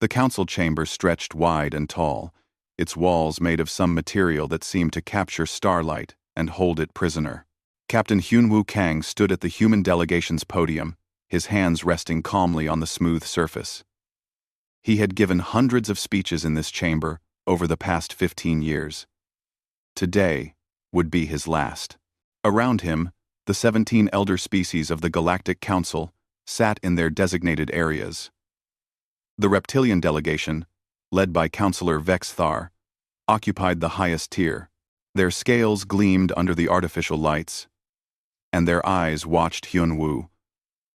The council chamber stretched wide and tall, its walls made of some material that seemed to capture starlight and hold it prisoner. Captain Hyunwoo Kang stood at the human delegation's podium, his hands resting calmly on the smooth surface. He had given hundreds of speeches in this chamber over the past 15 years. Today would be his last. Around him, the 17 elder species of the Galactic Council sat in their designated areas. The reptilian delegation, led by Councillor Vex Thar, occupied the highest tier. Their scales gleamed under the artificial lights, and their eyes watched Hyunwoo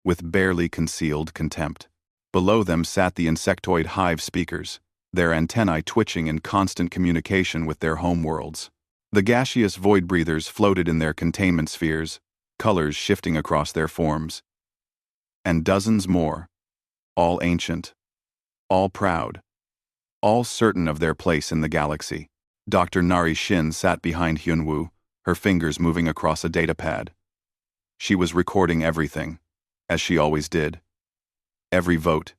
with barely concealed contempt. Below them sat the insectoid hive speakers, their antennae twitching in constant communication with their homeworlds. The gaseous void breathers floated in their containment spheres, colors shifting across their forms. And dozens more, all ancient, all proud, all certain of their place in the galaxy. Dr. Narration sat behind Hyunwoo, her fingers moving across a datapad. She was recording everything, as she always did. Every vote,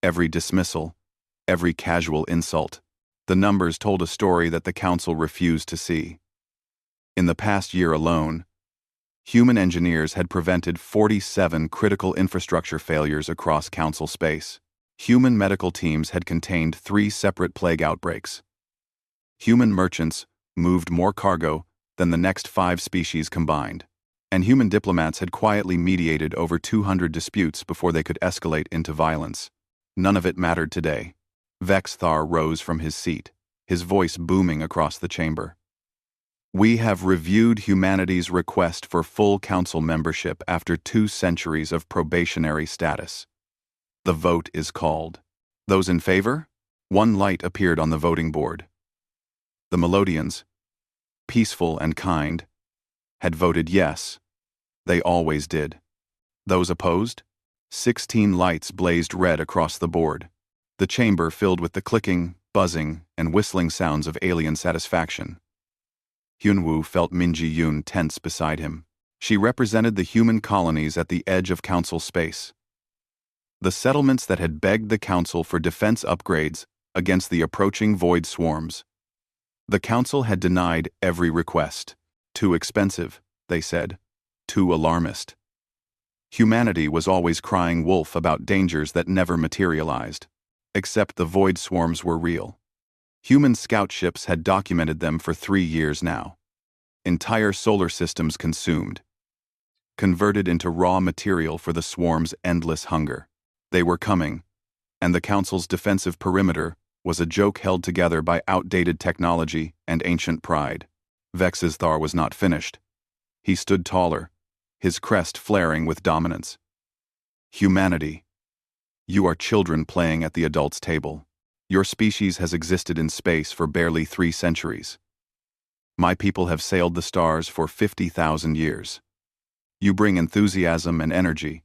every dismissal, every casual insult. The numbers told a story that the Council refused to see. In the past year alone, human engineers had prevented 47 critical infrastructure failures across Council space. Human medical teams had contained 3 separate plague outbreaks. Human merchants moved more cargo than the next 5 species combined. And human diplomats had quietly mediated over 200 disputes before they could escalate into violence. None of it mattered today. Vex Thar rose from his seat, his voice booming across the chamber. We have reviewed humanity's request for full council membership after 2 centuries of probationary status. The vote is called. Those in favor? 1 light appeared on the voting board. The Melodians, peaceful and kind, had voted yes. They always did. Those opposed? 16 lights blazed red across the board, the chamber filled with the clicking, buzzing, and whistling sounds of alien satisfaction. Hyunwoo felt Min Ji-yoon tense beside him. She represented the human colonies at the edge of council space. The settlements that had begged the council for defense upgrades against the approaching void swarms. The council had denied every request. Too expensive, they said. Too alarmist. Humanity was always crying wolf about dangers that never materialized. Except the void swarms were real. Human scout ships had documented them for 3 years now. Entire solar systems consumed. Converted into raw material for the swarm's endless hunger. They were coming, and the Council's defensive perimeter was a joke held together by outdated technology and ancient pride. Vex Thar was not finished. He stood taller, his crest flaring with dominance. Humanity. You are children playing at the adults' table. Your species has existed in space for barely 3 centuries. My people have sailed the stars for 50,000 years. You bring enthusiasm and energy,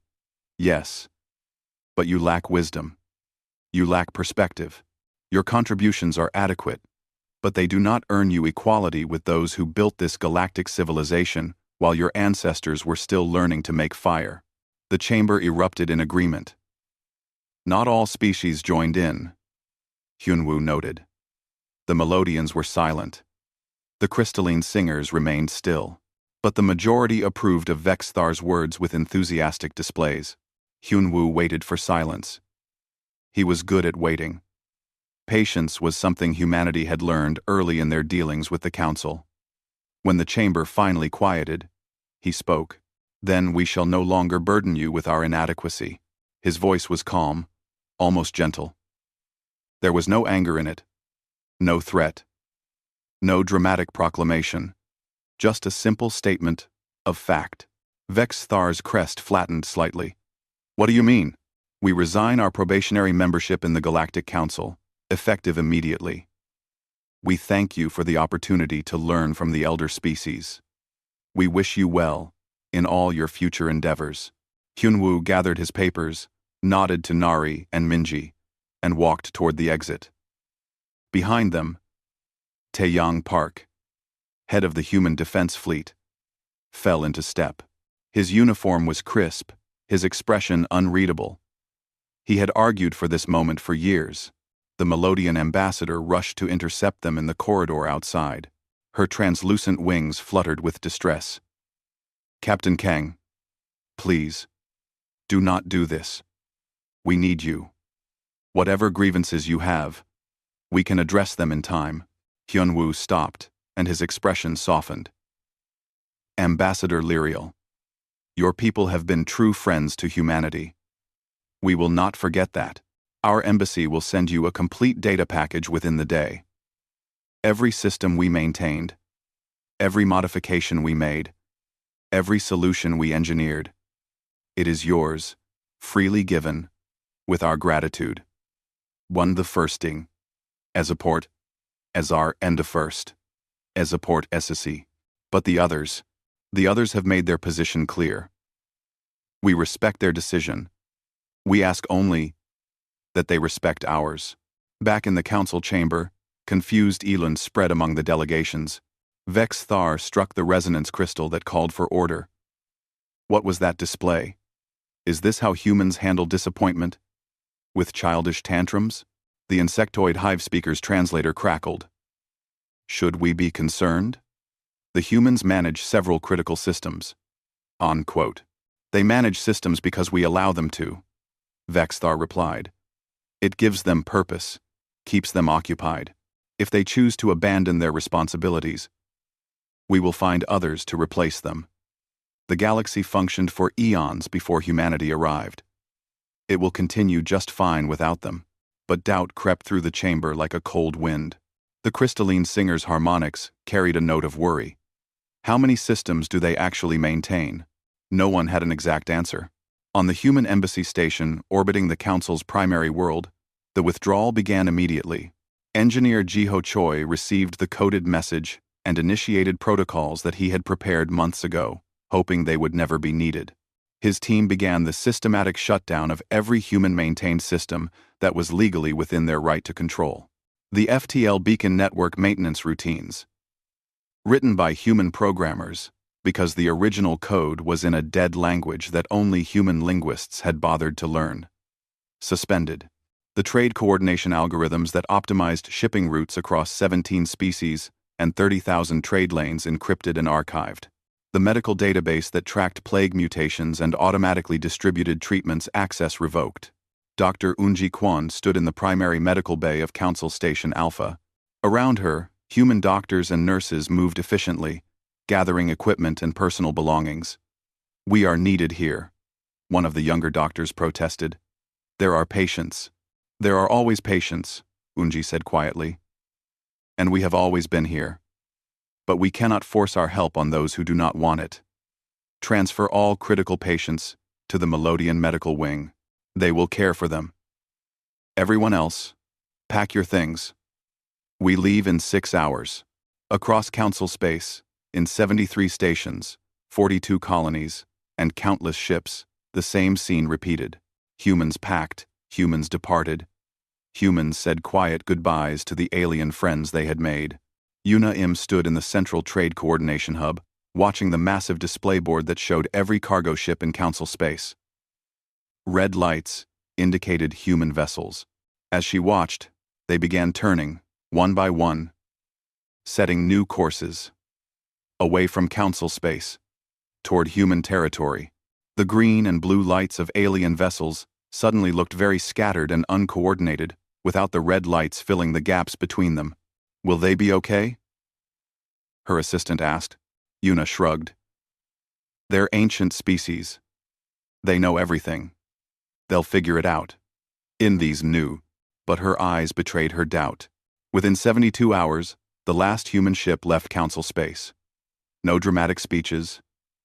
yes, but you lack wisdom. You lack perspective. Your contributions are adequate, but they do not earn you equality with those who built this galactic civilization while your ancestors were still learning to make fire. The chamber erupted in agreement. Not all species joined in, Hyunwoo noted. The Melodians were silent. The crystalline singers remained still. But the majority approved of Vex Thar's words with enthusiastic displays. Hyunwoo waited for silence. He was good at waiting. Patience was something humanity had learned early in their dealings with the Council. When the chamber finally quieted, he spoke. Then we shall no longer burden you with our inadequacy. His voice was calm, almost gentle. There was no anger in it, no threat, no dramatic proclamation, just a simple statement of fact. Vex Thar's crest flattened slightly. What do you mean? We resign our probationary membership in the Galactic Council, effective immediately. We thank you for the opportunity to learn from the elder species. We wish you well in all your future endeavors. Hyunwoo gathered his papers, nodded to Nari and Minji, and walked toward the exit. Behind them, Taeyang Park, head of the Human Defense Fleet, fell into step. His uniform was crisp, his expression unreadable. He had argued for this moment for years, The Melodian ambassador rushed to intercept them in the corridor outside. Her translucent wings fluttered with distress. "Captain Kang, please, do not do this. We need you. Whatever grievances you have, we can address them in time." Hyunwoo stopped, and his expression softened. "Ambassador Lyriel, your people have been true friends to humanity. We will not forget that. Our embassy will send you a complete data package within the day. Every system we maintained, every modification we made, every solution we engineered, it is yours, freely given, with our gratitude. One the firsting, as a port, as our end of first, as a port SSC. But the others have made their position clear. We respect their decision. We ask only that they respect ours." Back in the council chamber, confused elan spread among the delegations. Vex Thar struck the resonance crystal that called for order. What was that display? Is this how humans handle disappointment? With childish tantrums? The insectoid hive speaker's translator crackled. Should we be concerned? The humans manage several critical systems. Unquote. They manage systems because we allow them to, Vexthar replied. It gives them purpose, keeps them occupied. If they choose to abandon their responsibilities, we will find others to replace them. The galaxy functioned for eons before humanity arrived. It will continue just fine without them. But doubt crept through the chamber like a cold wind. The crystalline singer's harmonics carried a note of worry. How many systems do they actually maintain? No one had an exact answer. On the human embassy station orbiting the Council's primary world, the withdrawal began immediately. Engineer Jiho Choi received the coded message and initiated protocols that he had prepared months ago, hoping they would never be needed. His team began the systematic shutdown of every human-maintained system that was legally within their right to control. The FTL Beacon Network maintenance routines. Written by human programmers, because the original code was in a dead language that only human linguists had bothered to learn. Suspended. The trade coordination algorithms that optimized shipping routes across 17 species and 30,000 trade lanes encrypted and archived. The medical database that tracked plague mutations and automatically distributed treatments access revoked. Dr. Unji Kwon stood in the primary medical bay of Council Station Alpha. Around her, human doctors and nurses moved efficiently, gathering equipment and personal belongings. "We are needed here," one of the younger doctors protested. "There are patients. There are always patients," Unji said quietly. "And we have always been here. But we cannot force our help on those who do not want it. Transfer all critical patients to the Melodian Medical Wing. They will care for them. Everyone else, pack your things. We leave in 6 hours." Across Council space, in 73 stations, 42 colonies, and countless ships, the same scene repeated. Humans packed, humans departed. Humans said quiet goodbyes to the alien friends they had made. Yuna Im stood in the central trade coordination hub, watching the massive display board that showed every cargo ship in Council space. Red lights indicated human vessels. As she watched, they began turning, one by one, setting new courses. Away from Council space, toward human territory. The green and blue lights of alien vessels suddenly looked very scattered and uncoordinated, without the red lights filling the gaps between them. "Will they be okay?" her assistant asked. Yuna shrugged. "They're ancient species. They know everything. They'll figure it out." In these new, but her eyes betrayed her doubt. Within 72 hours, the last human ship left Council space. No dramatic speeches,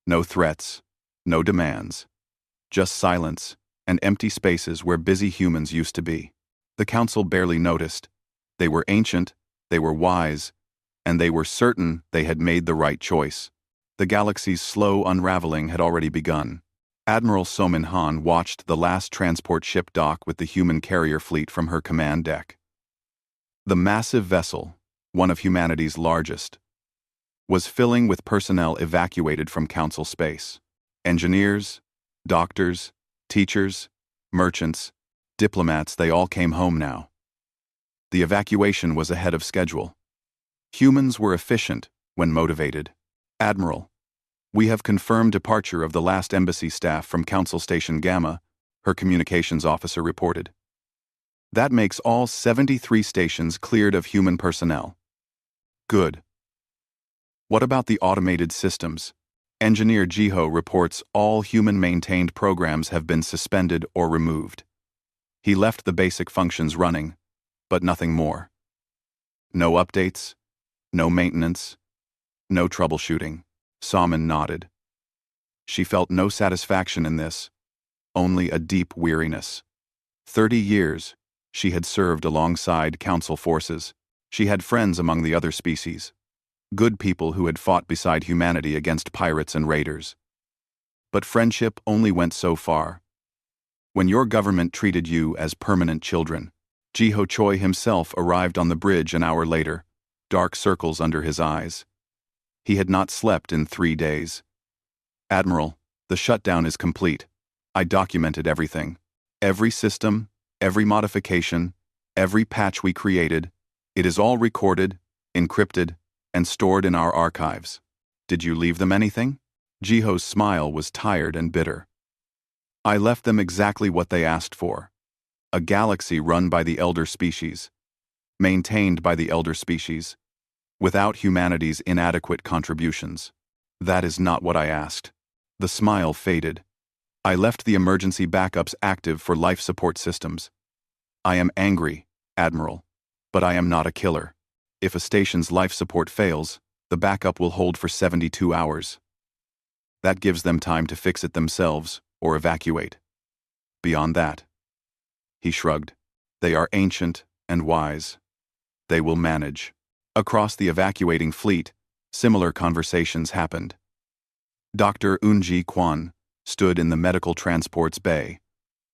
no threats, no demands. Just silence and empty spaces where busy humans used to be. The Council barely noticed. They were ancient, they were wise, and they were certain they had made the right choice. The galaxy's slow unraveling had already begun. Admiral Somin Han watched the last transport ship dock with the human carrier fleet from her command deck. The massive vessel, one of humanity's largest, was filling with personnel evacuated from Council space. Engineers, doctors, teachers, merchants, diplomats, they all came home now. The evacuation was ahead of schedule. Humans were efficient when motivated. "Admiral, we have confirmed departure of the last embassy staff from Council Station Gamma," her communications officer reported. "That makes all 73 stations cleared of human personnel." "Good. What about the automated systems?" Engineer Jiho reports all human-maintained programs have been suspended or removed. He left the basic functions running, but nothing more. "No updates, no maintenance, no troubleshooting." Salmon nodded. She felt no satisfaction in this, only a deep weariness. 30 years, she had served alongside Council forces. She had friends among the other species. Good people who had fought beside humanity against pirates and raiders. But friendship only went so far. When your government treated you as permanent children, Jiho Choi himself arrived on the bridge an hour later, dark circles under his eyes. He had not slept in 3 days. "Admiral, the shutdown is complete. I documented everything. Every system, every modification, every patch we created. It is all recorded, encrypted, and stored in our archives. Did you leave them anything?" Jiho's smile was tired and bitter. "I left them exactly what they asked for. A galaxy run by the elder species, maintained by the elder species, without humanity's inadequate contributions. That is not what I asked." The smile faded. "I left the emergency backups active for life support systems. I am angry, Admiral, but I am not a killer. If a station's life support fails, the backup will hold for 72 hours. That gives them time to fix it themselves or evacuate. Beyond that," he shrugged, "they are ancient and wise. They will manage." Across the evacuating fleet, similar conversations happened. Dr. Eunji Kwon stood in the medical transport's bay,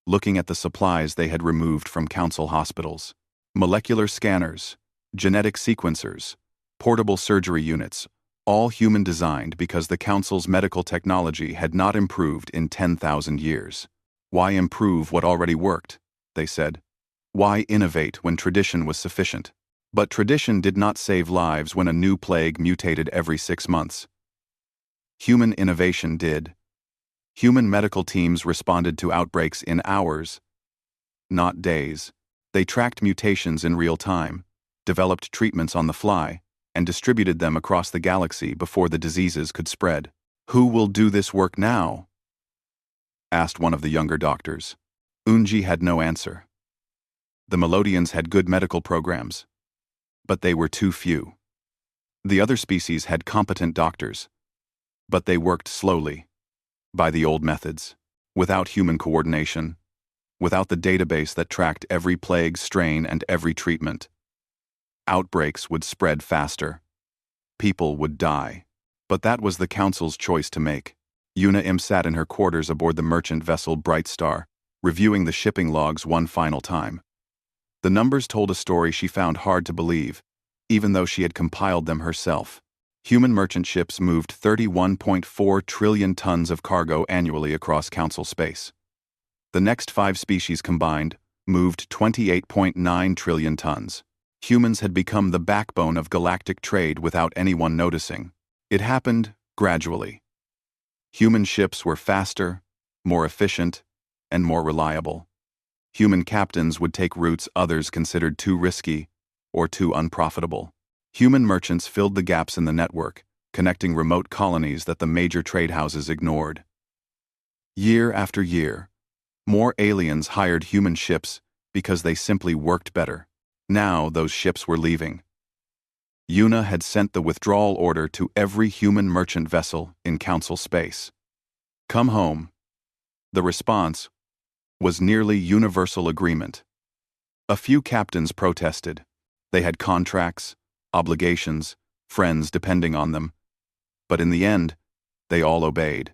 looking at the supplies they had removed from Council hospitals. Molecular scanners, genetic sequencers, portable surgery units, all human-designed because the Council's medical technology had not improved in 10,000 years. "Why improve what already worked?" they said. "Why innovate when tradition was sufficient?" But tradition did not save lives when a new plague mutated every 6 months. Human innovation did. Human medical teams responded to outbreaks in hours, not days. They tracked mutations in real time, developed treatments on the fly, and distributed them across the galaxy before the diseases could spread. "Who will do this work now?" asked one of the younger doctors. Eunji had no answer. The Melodians had good medical programs, but they were too few. The other species had competent doctors, but they worked slowly, by the old methods, without human coordination, without the database that tracked every plague strain and every treatment. Outbreaks would spread faster. People would die. But that was the Council's choice to make. Yuna Im sat in her quarters aboard the merchant vessel Bright Star, reviewing the shipping logs one final time. The numbers told a story she found hard to believe, even though she had compiled them herself. Human merchant ships moved 31.4 trillion tons of cargo annually across Council space. The next 5 species combined moved 28.9 trillion tons. Humans had become the backbone of galactic trade without anyone noticing. It happened gradually. Human ships were faster, more efficient, and more reliable. Human captains would take routes others considered too risky or too unprofitable. Human merchants filled the gaps in the network, connecting remote colonies that the major trade houses ignored. Year after year, more aliens hired human ships because they simply worked better. Now those ships were leaving. Yuna had sent the withdrawal order to every human merchant vessel in Council space. "Come home." The response was nearly universal agreement. A few captains protested. They had contracts, obligations, friends depending on them. But in the end, they all obeyed.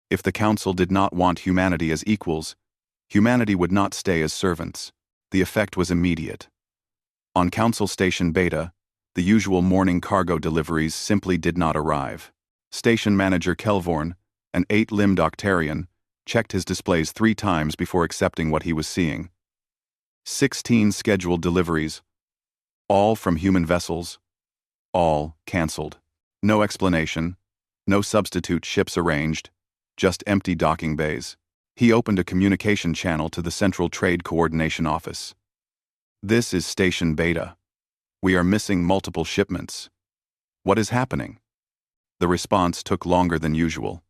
If the Council did not want humanity as equals, humanity would not stay as servants. The effect was immediate. On Council Station Beta, the usual morning cargo deliveries simply did not arrive. Station Manager Kelvorn, an 8-limbed Octarian, checked his displays 3 times before accepting what he was seeing. 16 scheduled deliveries All from human vessels, all cancelled. No explanation, no substitute ships arranged, just empty docking bays. He opened a communication channel to the Central Trade Coordination Office. This is Station Beta. We are missing multiple shipments. What is happening? The response took longer than usual.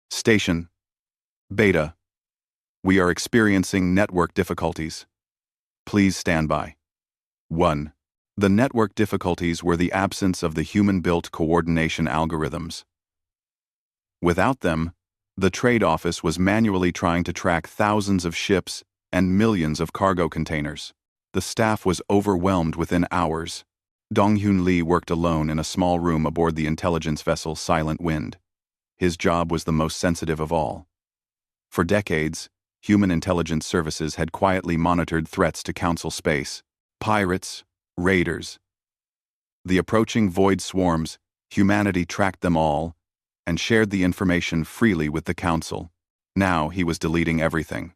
Station Beta. We are experiencing network difficulties. Please stand by. 1. The network difficulties were the absence of the human-built coordination algorithms. Without them, the trade office was manually trying to track thousands of ships and millions of cargo containers. The staff was overwhelmed within hours. Dong-Hyun Lee worked alone in a small room aboard the intelligence vessel Silent Wind. His job was the most sensitive of all. For decades, human intelligence services had quietly monitored threats to Council space: pirates, raiders. The approaching void swarms, humanity tracked them all and shared the information freely with the Council. Now he was deleting everything.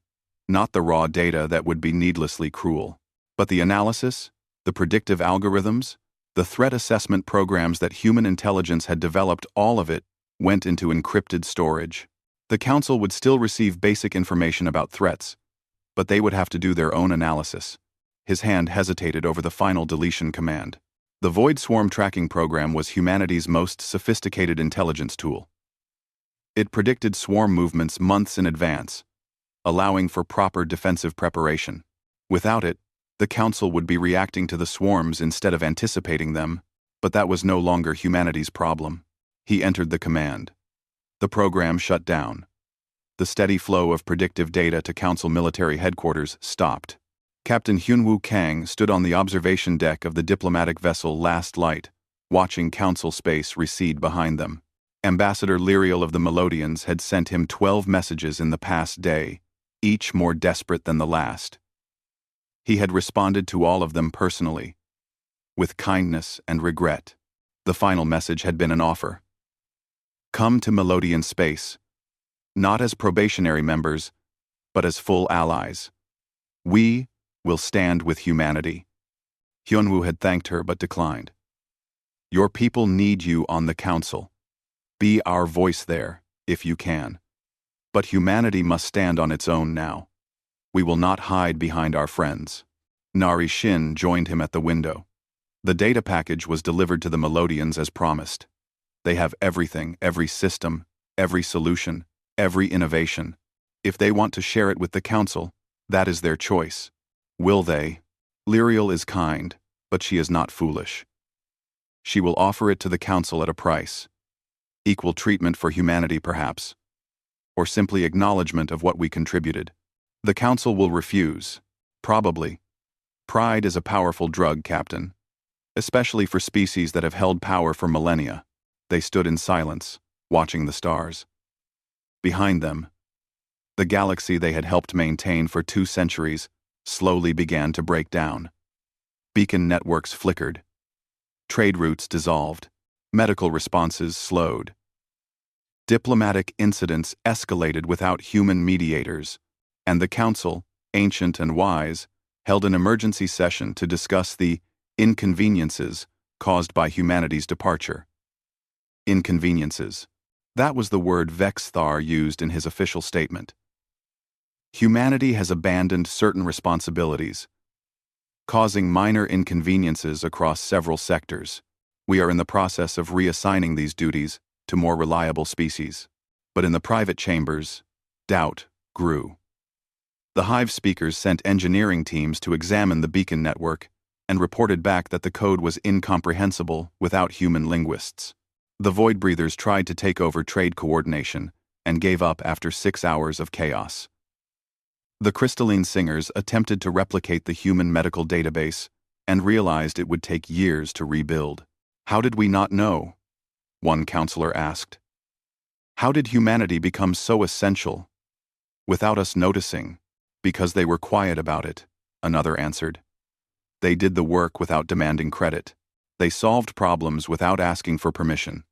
Not the raw data that would be needlessly cruel, but the analysis, the predictive algorithms, the threat assessment programs that human intelligence had developed. All of it went into encrypted storage. The Council would still receive basic information about threats, but they would have to do their own analysis. His hand hesitated over the final deletion command. The Void Swarm Tracking Program was humanity's most sophisticated intelligence tool. It predicted swarm movements months in advance, allowing for proper defensive preparation. Without it, the Council would be reacting to the swarms instead of anticipating them, but that was no longer humanity's problem. He entered the command. The program shut down. The steady flow of predictive data to Council military headquarters stopped. Captain Hyunwoo Kang stood on the observation deck of the diplomatic vessel Last Light, watching Council space recede behind them. Ambassador Lyriel of the Melodians had sent him 12 messages in the past day, each more desperate than the last. He had responded to all of them personally, with kindness and regret. The final message had been an offer. Come to Melodian space, not as probationary members, but as full allies. We will stand with humanity. Hyunwoo had thanked her but declined. Your people need you on the Council. Be our voice there, if you can. But humanity must stand on its own now. We will not hide behind our friends. Narration joined him at the window. The data package was delivered to the Melodians as promised. They have everything, every system, every solution, every innovation. If they want to share it with the Council, that is their choice. Will they? Lyriel is kind, but she is not foolish. She will offer it to the Council at a price. Equal treatment for humanity, perhaps. Or simply acknowledgement of what we contributed. The Council will refuse. Probably. Pride is a powerful drug, Captain. Especially for species that have held power for millennia. They stood in silence, watching the stars. Behind them, the galaxy they had helped maintain for 2 centuries slowly began to break down. Beacon networks flickered. Trade routes dissolved. Medical responses slowed. Diplomatic incidents escalated without human mediators, and the Council, ancient and wise, held an emergency session to discuss the inconveniences caused by humanity's departure. Inconveniences. That was the word Vexthar used in his official statement. Humanity has abandoned certain responsibilities, causing minor inconveniences across several sectors. We are in the process of reassigning these duties to more reliable species. But in the private chambers, doubt grew. The Hive speakers sent engineering teams to examine the beacon network and reported back that the code was incomprehensible without human linguists. The Void Breathers tried to take over trade coordination and gave up after 6 hours of chaos. The Crystalline Singers attempted to replicate the human medical database and realized it would take years to rebuild. How did we not know? One counselor asked. How did humanity become so essential? Without us noticing, because they were quiet about it, another answered. They did the work without demanding credit. They solved problems without asking for permission.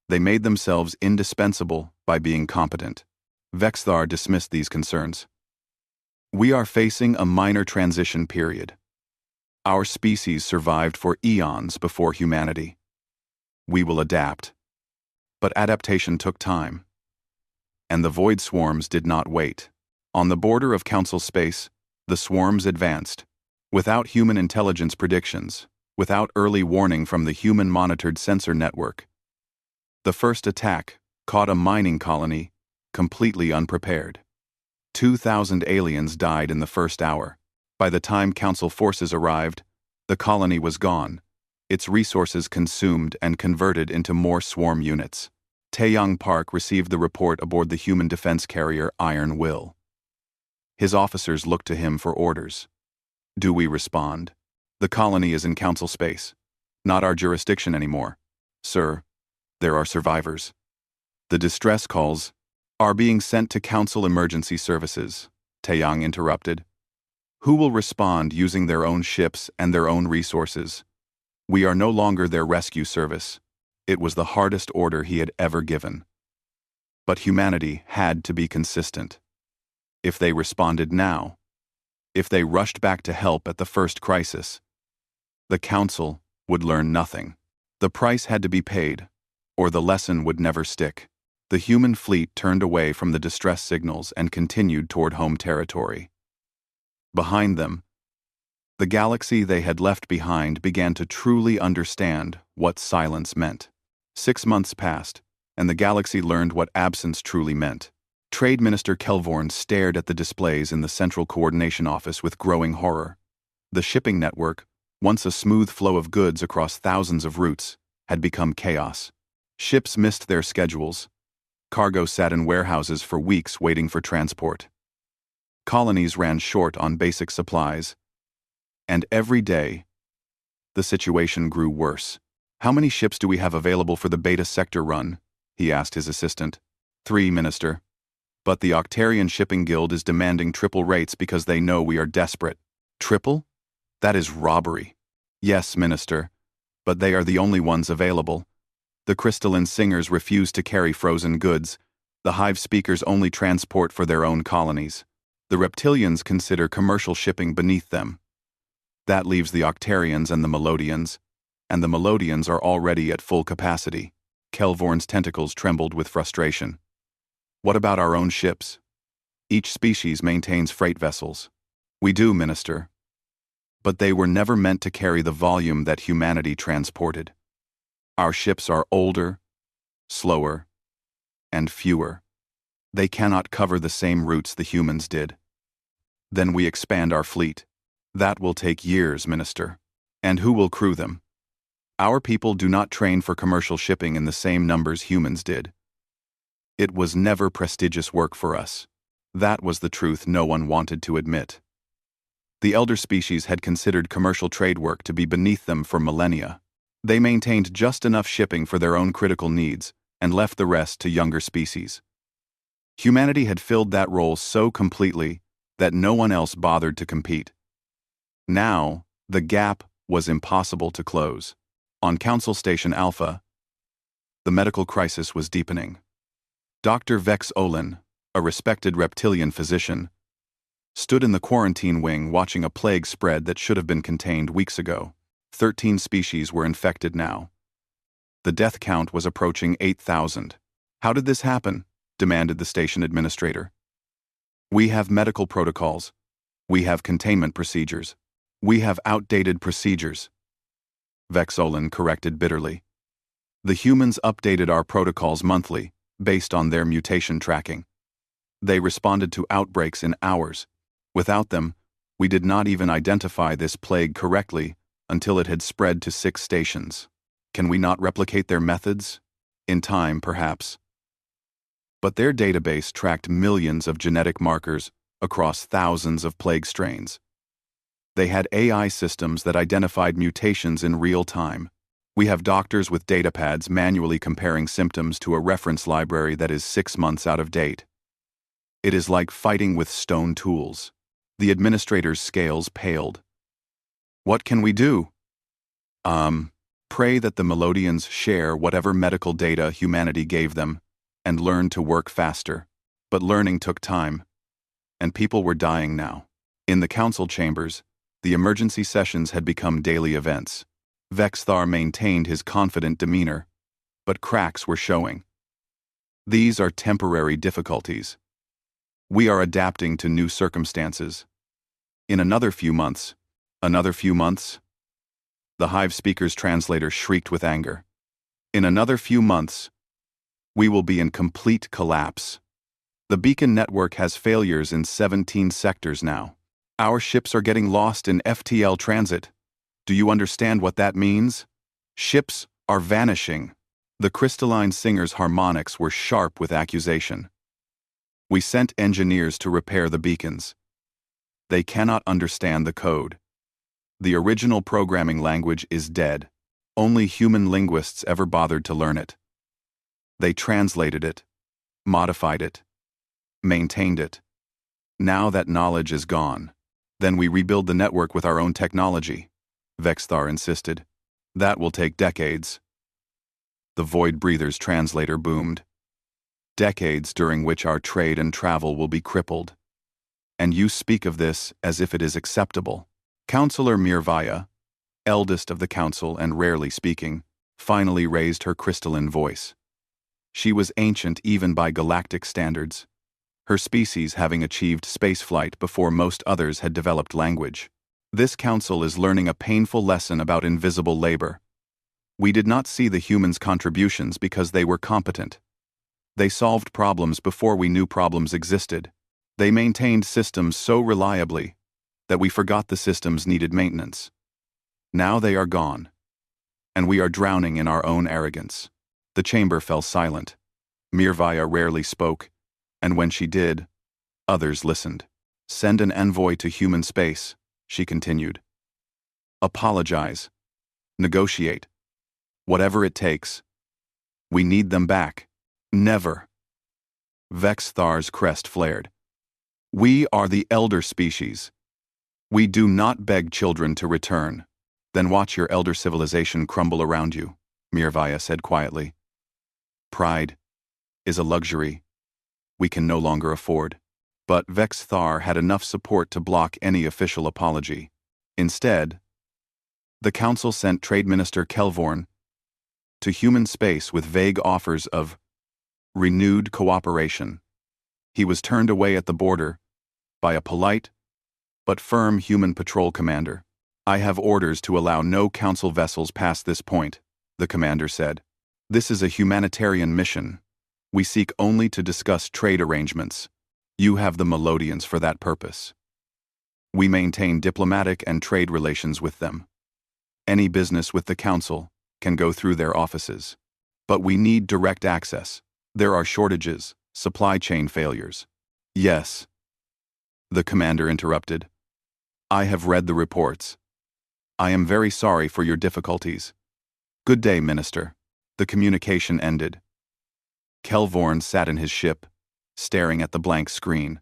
They made themselves indispensable by being competent. Vexthar dismissed these concerns. We are facing a minor transition period. Our species survived for eons before humanity. We will adapt. But adaptation took time. And the void swarms did not wait. On the border of Council space, the swarms advanced, without human intelligence predictions, without early warning from the human-monitored sensor network. The first attack caught a mining colony, completely unprepared. 2,000 aliens died in the first hour. By the time Council forces arrived, the colony was gone, its resources consumed and converted into more swarm units. Taeyang Park received the report aboard the human defense carrier Iron Will. His officers looked to him for orders. Do we respond? The colony is in Council space. Not our jurisdiction anymore. Sir, there are survivors. The distress calls are being sent to Council emergency services, Taeyang interrupted. Who will respond using their own ships and their own resources? We are no longer their rescue service. It was the hardest order he had ever given. But humanity had to be consistent. If they responded now, if they rushed back to help at the first crisis, the Council would learn nothing. The price had to be paid, or the lesson would never stick. The human fleet turned away from the distress signals and continued toward home territory. Behind them, the galaxy they had left behind began to truly understand what silence meant. 6 months passed, and the galaxy learned what absence truly meant. Trade Minister Kelvorn stared at the displays in the Central Coordination Office with growing horror. The shipping network, once a smooth flow of goods across thousands of routes, had become chaos. Ships missed their schedules. Cargo sat in warehouses for weeks waiting for transport. Colonies ran short on basic supplies. And every day, the situation grew worse. How many ships do we have available for the Beta Sector run? He asked his assistant. 3, Minister. But the Octarian Shipping Guild is demanding triple rates because they know we are desperate. Triple? That is robbery. Yes, Minister. But they are the only ones available. The crystalline singers refuse to carry frozen goods. The hive speakers only transport for their own colonies. The reptilians consider commercial shipping beneath them. That leaves the Octarians and the Melodians are already at full capacity. Kelvorn's tentacles trembled with frustration. What about our own ships? Each species maintains freight vessels. We do, Minister. But they were never meant to carry the volume that humanity transported. Our ships are older, slower, and fewer. They cannot cover the same routes the humans did. Then we expand our fleet. That will take years, Minister. And who will crew them? Our people do not train for commercial shipping in the same numbers humans did. It was never prestigious work for us. That was the truth no one wanted to admit. The elder species had considered commercial trade work to be beneath them for millennia. They maintained just enough shipping for their own critical needs and left the rest to younger species. Humanity had filled that role so completely that no one else bothered to compete. Now, the gap was impossible to close. On Council Station Alpha, the medical crisis was deepening. Dr. Vex Olin, a respected reptilian physician, stood in the quarantine wing watching a plague spread that should have been contained weeks ago. 13 species were infected now. The death count was approaching 8,000. How did this happen? Demanded the station administrator. We have medical protocols. We have containment procedures. We have outdated procedures. Vex Olin corrected bitterly. The humans updated our protocols monthly, based on their mutation tracking. They responded to outbreaks in hours. Without them, we did not even identify this plague correctly until it had spread to 6 stations. Can we not replicate their methods? In time, perhaps. But their database tracked millions of genetic markers across thousands of plague strains. They had AI systems that identified mutations in real time. We have doctors with datapads manually comparing symptoms to a reference library that is 6 months out of date. It is like fighting with stone tools. The administrator's scales paled. What can we do? Pray that the Melodians share whatever medical data humanity gave them and learn to work faster. But learning took time, and people were dying now. In the council chambers, The emergency sessions had become daily events. Vexthar maintained his confident demeanor, but cracks were showing. These are temporary difficulties. We are adapting to new circumstances. In another few months, the Hive speaker's translator shrieked with anger. In another few months, we will be in complete collapse. The beacon network has failures in 17 sectors now. Our ships are getting lost in FTL transit. Do you understand what that means? Ships are vanishing. The crystalline singer's harmonics were sharp with accusation. We sent engineers to repair the beacons. They cannot understand the code. The original programming language is dead. Only human linguists ever bothered to learn it. They translated it, modified it, maintained it. Now that knowledge is gone. Then we rebuild the network with our own technology, Vexthar insisted. That will take decades. The Void Breather's translator boomed. Decades during which our trade and travel will be crippled. And you speak of this as if it is acceptable. Counselor Mirvaya, eldest of the council and rarely speaking, finally raised her crystalline voice. She was ancient even by galactic standards, her species having achieved spaceflight before most others had developed language. This council is learning a painful lesson about invisible labor. We did not see the humans' contributions because they were competent. They solved problems before we knew problems existed. They maintained systems so reliably that we forgot the systems needed maintenance. Now they are gone, and we are drowning in our own arrogance. The chamber fell silent. Mirvaya rarely spoke, and when she did, others listened. Send an envoy to human space, she continued. Apologize. Negotiate. Whatever it takes. We need them back. Never. Vexthar's crest flared. We are the elder species. We do not beg children to return. Then watch your elder civilization crumble around you, Mirvaya said quietly. Pride is a luxury we can no longer afford. But Vexthar had enough support to block any official apology. Instead, the council sent Trade Minister Kelvorn to human space with vague offers of renewed cooperation. He was turned away at the border by a polite but firm human patrol commander. I have orders to allow no council vessels past this point, the commander said. This is a humanitarian mission. We seek only to discuss trade arrangements. You have the Melodians for that purpose. We maintain diplomatic and trade relations with them. Any business with the council can go through their offices. But we need direct access. There are shortages, supply chain failures. Yes. The commander interrupted. I have read the reports. I am very sorry for your difficulties. Good day, Minister. The communication ended. Kelvorn sat in his ship, staring at the blank screen.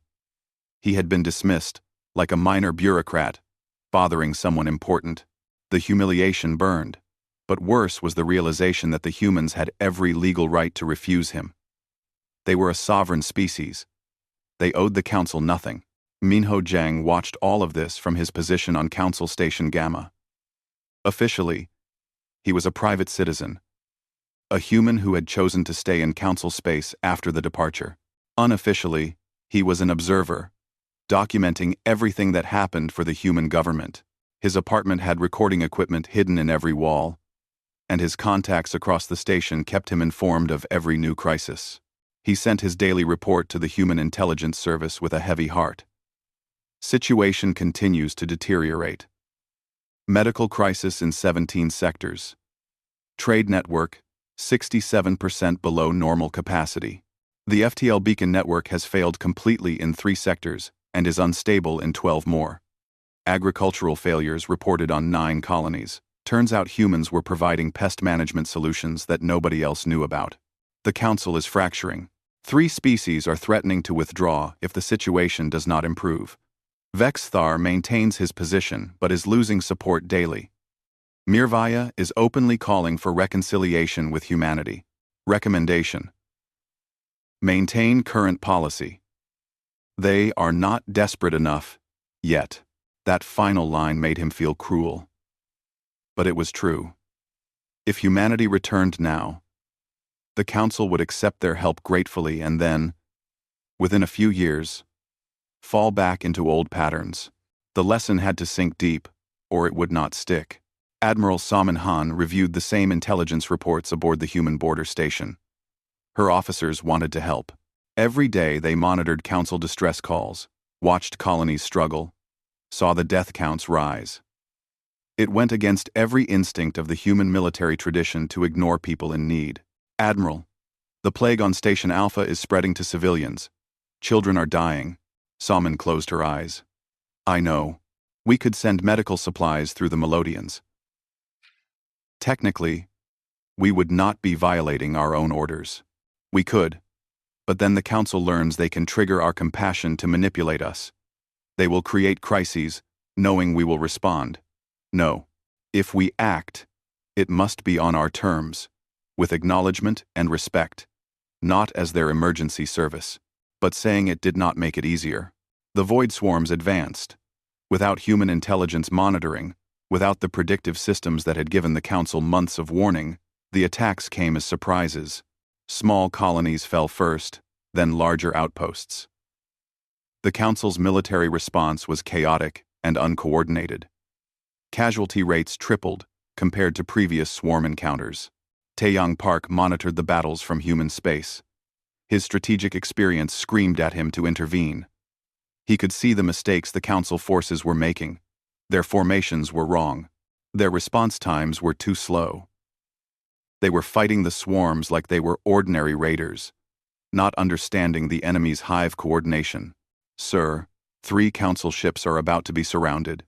He had been dismissed, like a minor bureaucrat, bothering someone important. The humiliation burned, but worse was the realization that the humans had every legal right to refuse him. They were a sovereign species. They owed the council nothing. Minho Jiang watched all of this from his position on Council Station Gamma. Officially, he was a private citizen, a human who had chosen to stay in council space after the departure. Unofficially, he was an observer, documenting everything that happened for the human government. His apartment had recording equipment hidden in every wall, and his contacts across the station kept him informed of every new crisis. He sent his daily report to the Human Intelligence Service with a heavy heart. Situation continues to deteriorate. Medical crisis in 17 sectors. Trade network, 67% below normal capacity. The FTL beacon network has failed completely in 3 sectors and is unstable in 12 more. Agricultural failures reported on 9 colonies. Turns out humans were providing pest management solutions that nobody else knew about. The council is fracturing. 3 species are threatening to withdraw if the situation does not improve. Vexthar maintains his position but is losing support daily. Mirvaya is openly calling for reconciliation with humanity. Recommendation: maintain current policy. They are not desperate enough yet. That final line made him feel cruel. But it was true. If humanity returned now, the Council would accept their help gratefully and then, within a few years, fall back into old patterns. The lesson had to sink deep, or it would not stick. Admiral Salman Han reviewed the same intelligence reports aboard the human border station. Her officers wanted to help. Every day they monitored Council distress calls, watched colonies struggle, saw the death counts rise. It went against every instinct of the human military tradition to ignore people in need. Admiral, the plague on Station Alpha is spreading to civilians. Children are dying. Salman closed her eyes. I know. We could send medical supplies through the Melodians. Technically, we would not be violating our own orders. We could, but then the Council learns they can trigger our compassion to manipulate us. They will create crises, knowing we will respond. No. If we act, it must be on our terms, with acknowledgement and respect, not as their emergency service. But saying it did not make it easier. The void swarms advanced. Without human intelligence monitoring, without the predictive systems that had given the Council months of warning, the attacks came as surprises. Small colonies fell first, then larger outposts. The Council's military response was chaotic and uncoordinated. Casualty rates tripled compared to previous swarm encounters. Taeyang Park monitored the battles from human space. His strategic experience screamed at him to intervene. He could see the mistakes the Council forces were making. Their formations were wrong. Their response times were too slow. They were fighting the swarms like they were ordinary raiders, not understanding the enemy's hive coordination. Sir, 3 Council ships are about to be surrounded.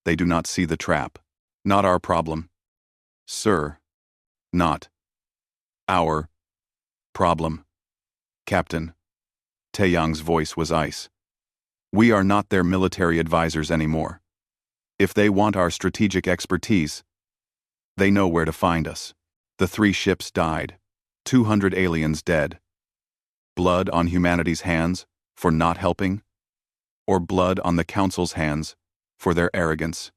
They do not see the trap. Not our problem. Sir, not our problem. Captain. Taeyang's voice was ice. We are not their military advisors anymore. If they want our strategic expertise, they know where to find us. The 3 ships died. 200 aliens dead. Blood on humanity's hands for not helping? Or blood on the Council's hands for their arrogance?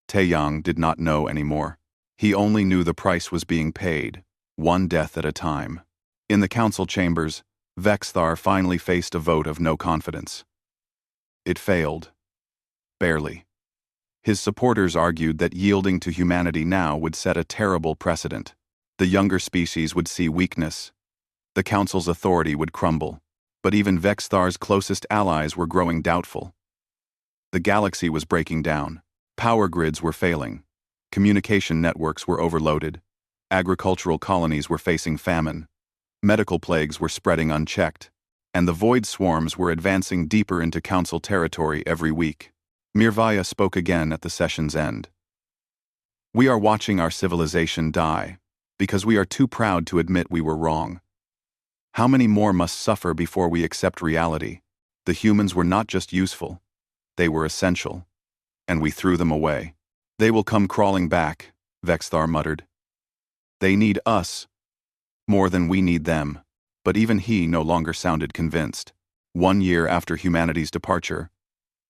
Taeyang did not know anymore. He only knew the price was being paid, one death at a time. In the Council chambers, Vexthar finally faced a vote of no confidence. It failed. Barely. His supporters argued that yielding to humanity now would set a terrible precedent. The younger species would see weakness. The Council's authority would crumble. But even Vexthar's closest allies were growing doubtful. The galaxy was breaking down. Power grids were failing. Communication networks were overloaded. Agricultural colonies were facing famine. Medical plagues were spreading unchecked. And the void swarms were advancing deeper into Council territory every week. Mirvaya spoke again at the session's end. We are watching our civilization die, because we are too proud to admit we were wrong. How many more must suffer before we accept reality? The humans were not just useful, they were essential. And we threw them away. They will come crawling back, Vexthar muttered. They need us, more than we need them. But even he no longer sounded convinced. 1 year after humanity's departure,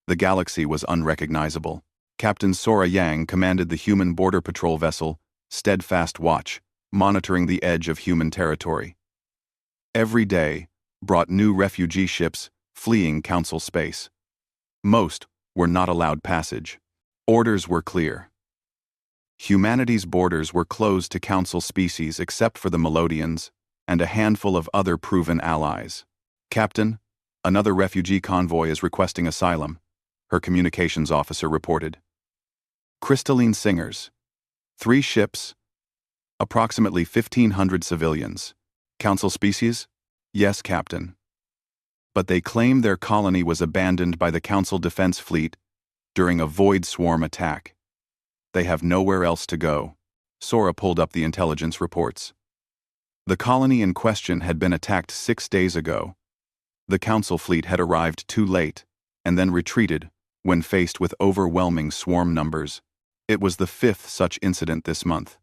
the galaxy was unrecognizable. Captain Sora Yang commanded the human border patrol vessel, Steadfast Watch, monitoring the edge of human territory. Every day brought new refugee ships fleeing Council space. Most were not allowed passage. Orders were clear. Humanity's borders were closed to Council species except for the Melodians and a handful of other proven allies. Captain, another refugee convoy is requesting asylum, her communications officer reported. Crystalline Singers. 3 ships, approximately 1,500 civilians. Council species? Yes, Captain. But they claim their colony was abandoned by the Council Defense Fleet during a void swarm attack. They have nowhere else to go. Sora pulled up the intelligence reports. The colony in question had been attacked 6 days ago. The Council fleet had arrived too late, and then retreated when faced with overwhelming swarm numbers. It was the 5th such incident this month.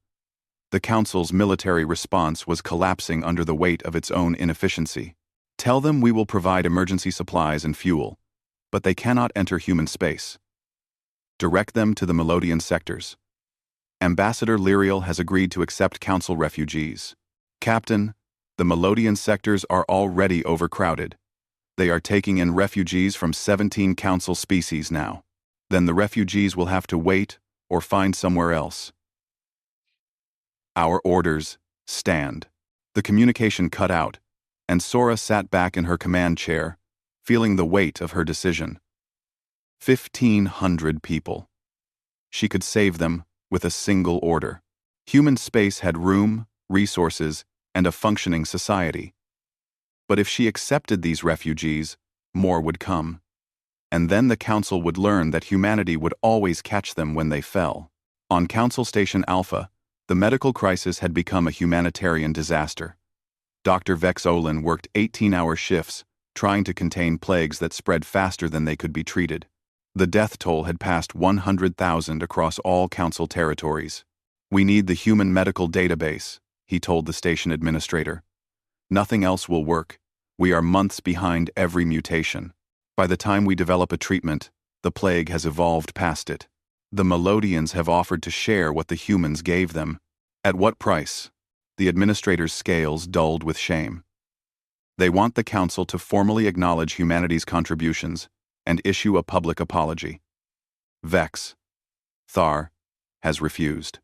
The Council's military response was collapsing under the weight of its own inefficiency. Tell them we will provide emergency supplies and fuel, but they cannot enter human space. Direct them to the Melodian sectors. Ambassador Lyriel has agreed to accept council refugees. Captain, the Melodian sectors are already overcrowded. They are taking in refugees from 17 council species now. Then the refugees will have to wait or find somewhere else. Our orders stand. The communication cut out, and Sora sat back in her command chair, feeling the weight of her decision. 1,500 people. She could save them with a single order. Human space had room, resources, and a functioning society. But if she accepted these refugees, more would come. And then the Council would learn that humanity would always catch them when they fell. On Council Station Alpha, the medical crisis had become a humanitarian disaster. Dr. Vex Olin worked 18-hour shifts, trying to contain plagues that spread faster than they could be treated. The death toll had passed 100,000 across all Council territories. "We need the human medical database," he told the station administrator. "Nothing else will work. We are months behind every mutation. By the time we develop a treatment, the plague has evolved past it. The Melodians have offered to share what the humans gave them. At what price?" The administrator's scales dulled with shame. "They want the Council to formally acknowledge humanity's contributions and issue a public apology. Vex Thar has refused."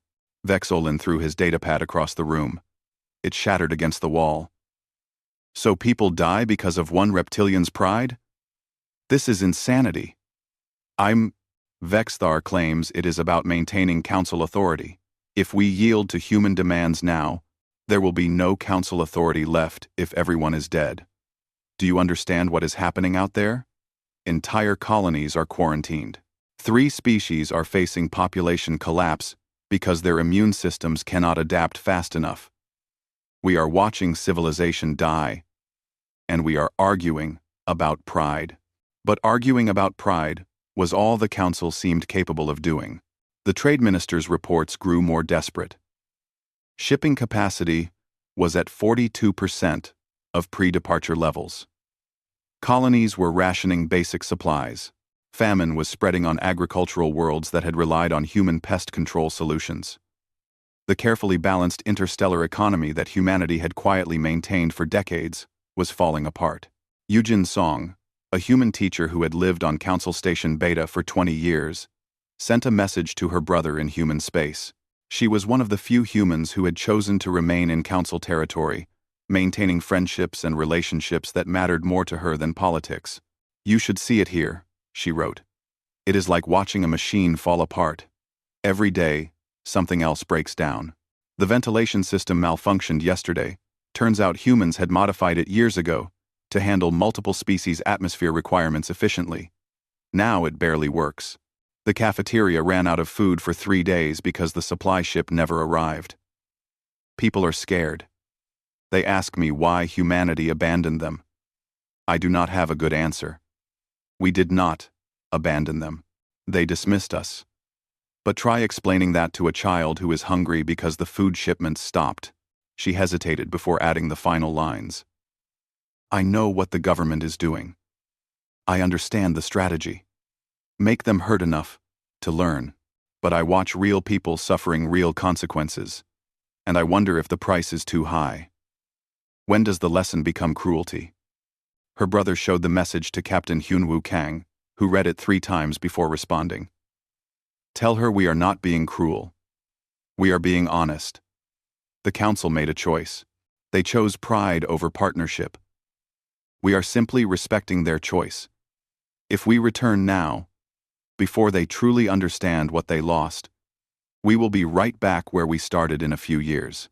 Vex Olin threw his datapad across the room. It shattered against the wall. "So people die because of one reptilian's pride? This is insanity. Vexthar claims it is about maintaining council authority. If we yield to human demands now, there will be no council authority left if everyone is dead. Do you understand what is happening out there? Entire colonies are quarantined. 3 species are facing population collapse because their immune systems cannot adapt fast enough. We are watching civilization die, and we are arguing about pride." But arguing about pride was all the Council seemed capable of doing. The Trade Minister's reports grew more desperate. Shipping capacity was at 42% of pre-departure levels. Colonies were rationing basic supplies. Famine was spreading on agricultural worlds that had relied on human pest control solutions. The carefully balanced interstellar economy that humanity had quietly maintained for decades was falling apart. Yujin Song, a human teacher who had lived on Council Station Beta for 20 years, sent a message to her brother in human space. She was one of the few humans who had chosen to remain in Council territory, maintaining friendships and relationships that mattered more to her than politics. "You should see it here," she wrote. "It is like watching a machine fall apart. Every day, something else breaks down. The ventilation system malfunctioned yesterday. Turns out humans had modified it years ago to handle multiple species' atmosphere requirements efficiently. Now it barely works. The cafeteria ran out of food for 3 days because the supply ship never arrived. People are scared. They ask me why humanity abandoned them. I do not have a good answer. We did not abandon them. They dismissed us. But try explaining that to a child who is hungry because the food shipments stopped." She hesitated before adding the final lines. "I know what the government is doing. I understand the strategy. Make them hurt enough to learn. But I watch real people suffering real consequences, and I wonder if the price is too high. When does the lesson become cruelty?" Her brother showed the message to Captain Hyunwoo Kang, who read it 3 times before responding. "Tell her we are not being cruel. We are being honest." The Council made a choice. They chose pride over partnership. We are simply respecting their choice. If we return now, before they truly understand what they lost, we will be right back where we started in a few years.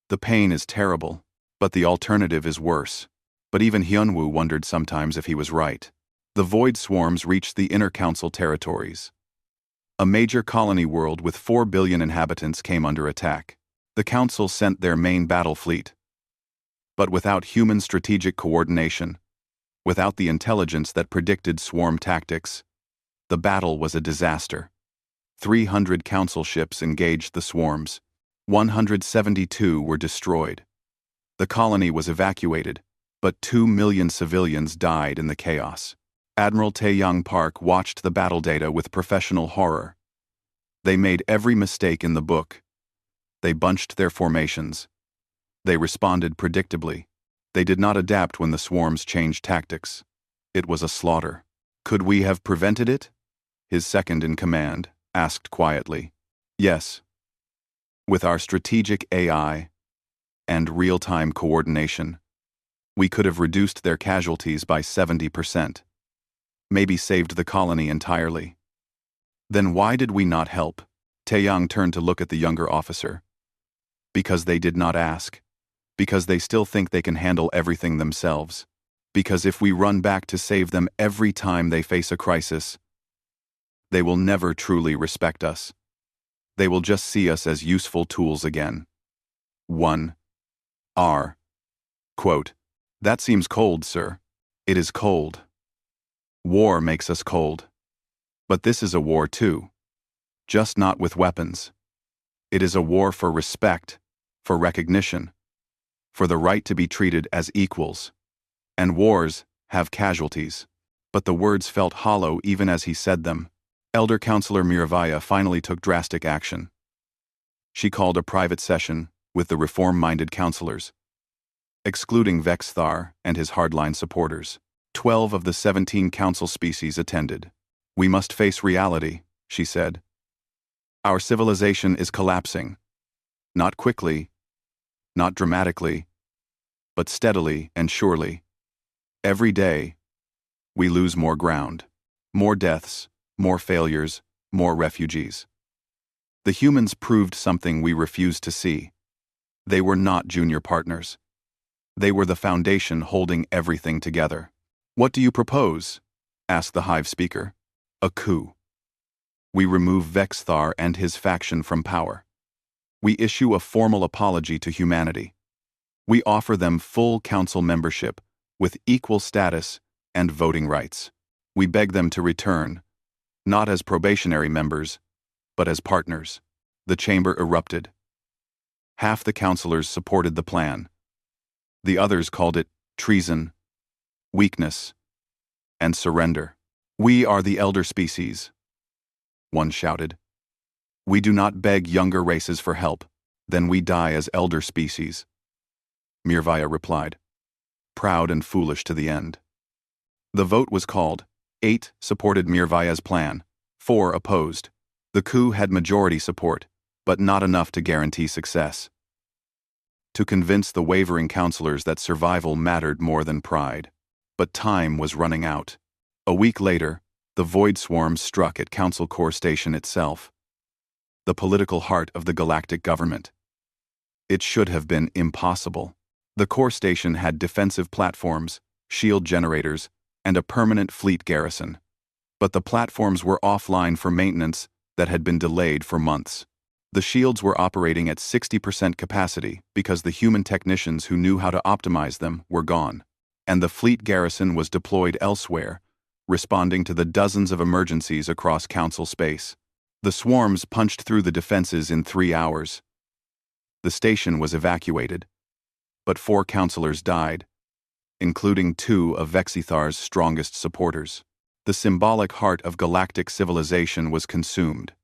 The pain is terrible, but the alternative is worse. But even Hyunwoo wondered sometimes if he was right. The void swarms reached the inner Council territories. A major colony world with 4 billion inhabitants came under attack. The Council sent their main battle fleet. But without human strategic coordination, without the intelligence that predicted swarm tactics, the battle was a disaster. 300 Council ships engaged the swarms. 172 were destroyed. The colony was evacuated, but 2 million civilians died in the chaos. Admiral Taeyang Park watched the battle data with professional horror. They made every mistake in the book. They bunched their formations. They responded predictably. They did not adapt when the swarms changed tactics. It was a slaughter. Could we have prevented it? His second-in-command asked quietly. Yes. With our strategic AI and real-time coordination, we could have reduced their casualties by 70%. Maybe saved the colony entirely. Then why did we not help? Taeyang turned to look at the younger officer. Because they did not ask. Because they still think they can handle everything themselves. Because if we run back to save them every time they face a crisis, they will never truly respect us. They will just see us as useful tools again. 1. R. Quote, "That seems cold, sir. It is cold. War makes us cold. But this is a war too. Just not with weapons. It is a war for respect, for recognition, for the right to be treated as equals. And wars have casualties." But the words felt hollow even as he said them. Elder Counselor Miravaya finally took drastic action. She called a private session with the reform-minded counselors, excluding Vexthar and his hardline supporters. 12 of the 17 council species attended. "We must face reality," she said. "Our civilization is collapsing. Not quickly, not dramatically, but steadily and surely. Every day, we lose more ground, more deaths, more failures, more refugees. The humans proved something we refused to see. They were not junior partners. They were the foundation holding everything together." "What do you propose?" asked the Hive speaker. "A coup. We remove Vexthar and his faction from power. We issue a formal apology to humanity. We offer them full council membership with equal status and voting rights. We beg them to return, not as probationary members, but as partners." The chamber erupted. Half the councillors supported the plan. The others called it treason, weakness, and surrender. "We are the elder species," one shouted. "We do not beg younger races for help, then we die as elder species," Mirvaya replied, proud and foolish to the end. The vote was called. 8 supported Mirvaya's plan, 4 opposed. The coup had majority support, but not enough to guarantee success. To convince the wavering councillors that survival mattered more than pride. But time was running out. A week later, the void swarms struck at Council Core Station itself, the political heart of the galactic government. It should have been impossible. The core station had defensive platforms, shield generators, and a permanent fleet garrison. But the platforms were offline for maintenance that had been delayed for months. The shields were operating at 60% capacity because the human technicians who knew how to optimize them were gone. And the fleet garrison was deployed elsewhere, responding to the dozens of emergencies across Council space. The swarms punched through the defenses in 3 hours. The station was evacuated, but 4 councillors died, including 2 of Vexithar's strongest supporters. The symbolic heart of galactic civilization was consumed,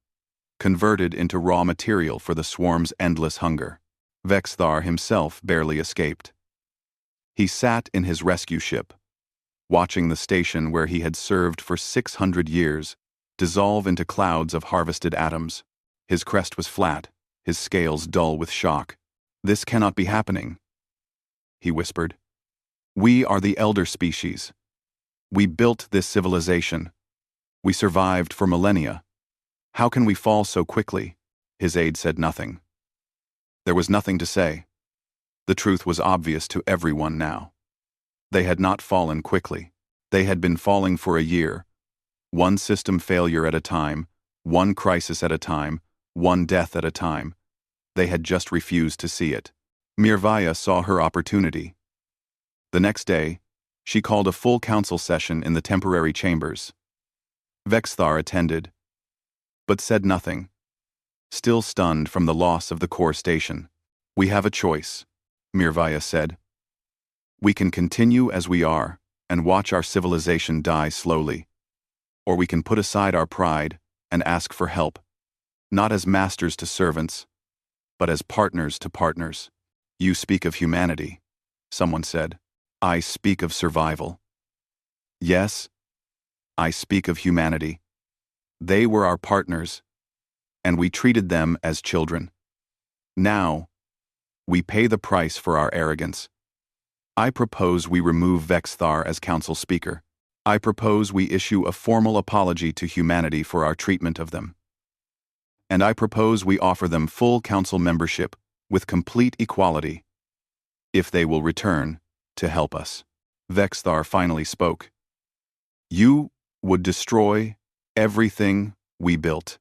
converted into raw material for the swarm's endless hunger. Vexthar himself barely escaped. He sat in his rescue ship, watching the station where he had served for 600 years dissolve into clouds of harvested atoms. His crest was flat, his scales dull with shock. "This cannot be happening," he whispered. "We are the elder species. We built this civilization. We survived for millennia. How can we fall so quickly?" His aide said nothing. There was nothing to say. The truth was obvious to everyone now. They had not fallen quickly. They had been falling for a year, one system failure at a time, one crisis at a time, one death at a time. They had just refused to see it. Mirvaya saw her opportunity. The next day, she called a full council session in the temporary chambers. Vexthar attended, but said nothing, still stunned from the loss of the core station. "We have a choice," Mirvaya said. "We can continue as we are and watch our civilization die slowly, or we can put aside our pride and ask for help. not as masters to servants, but as partners to partners. You speak of humanity, someone said. I speak of survival. Yes, I speak of humanity. They were our partners, and we treated them as children. Now, we pay the price for our arrogance. I propose we remove Vexthar as council speaker. I propose we issue a formal apology to humanity for our treatment of them. And I propose we offer them full council membership with complete equality, if they will return to help us. Vexthar finally spoke. You would destroy everything we built.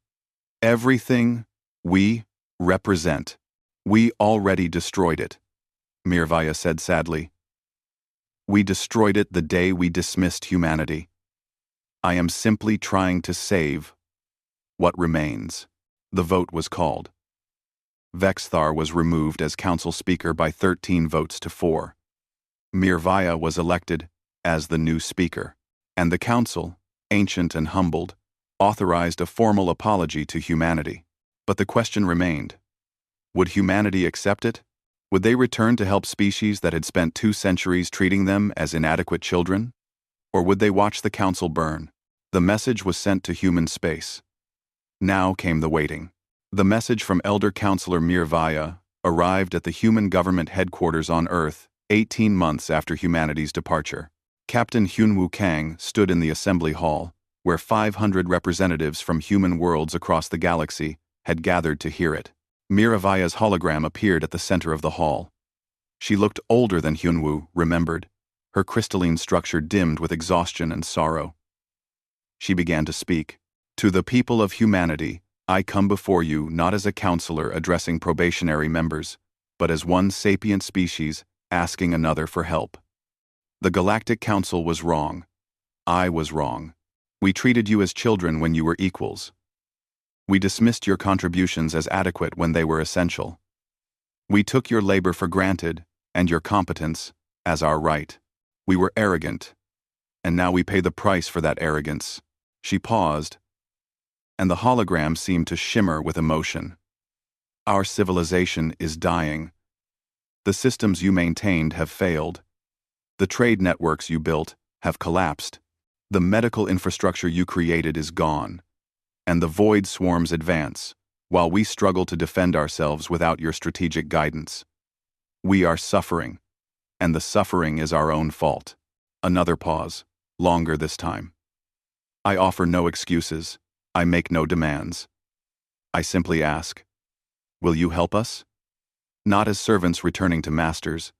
Everything we represent. We already destroyed it, Mirvaya said sadly. We destroyed it the day we dismissed humanity. I am simply trying to save what remains. The vote was called. Vexthar was removed as council speaker by 13 votes to 4. Mirvaya was elected as the new speaker, and the council, ancient and humbled, authorized a formal apology to humanity. But the question remained. Would humanity accept it? Would they return to help species that had spent 2 centuries treating them as inadequate children? Or would they watch the council burn? The message was sent to human space. Now came the waiting. The message from Elder Counselor Mirvaya arrived at the human government headquarters on Earth 18 months after humanity's departure. Captain Hyunwoo Kang stood in the assembly hall, where 500 representatives from human worlds across the galaxy had gathered to hear it. Miravaya's hologram appeared at the center of the hall. She looked older than Hyunwoo remembered, her crystalline structure dimmed with exhaustion and sorrow. She began to speak. To the people of humanity, I come before you not as a counselor addressing probationary members, but as one sapient species asking another for help. The Galactic Council was wrong. I was wrong. We treated you as children when you were equals. We dismissed your contributions as adequate when they were essential. We took your labor for granted and your competence as our right. We were arrogant, and now we pay the price for that arrogance. She paused, and the hologram seemed to shimmer with emotion. Our civilization is dying. The systems you maintained have failed. The trade networks you built have collapsed. The medical infrastructure you created is gone. And the void swarms advance, while we struggle to defend ourselves without your strategic guidance. We are suffering, and the suffering is our own fault. Another pause, longer this time. I offer no excuses. I make no demands. I simply ask, will you help us? Not as servants returning to masters,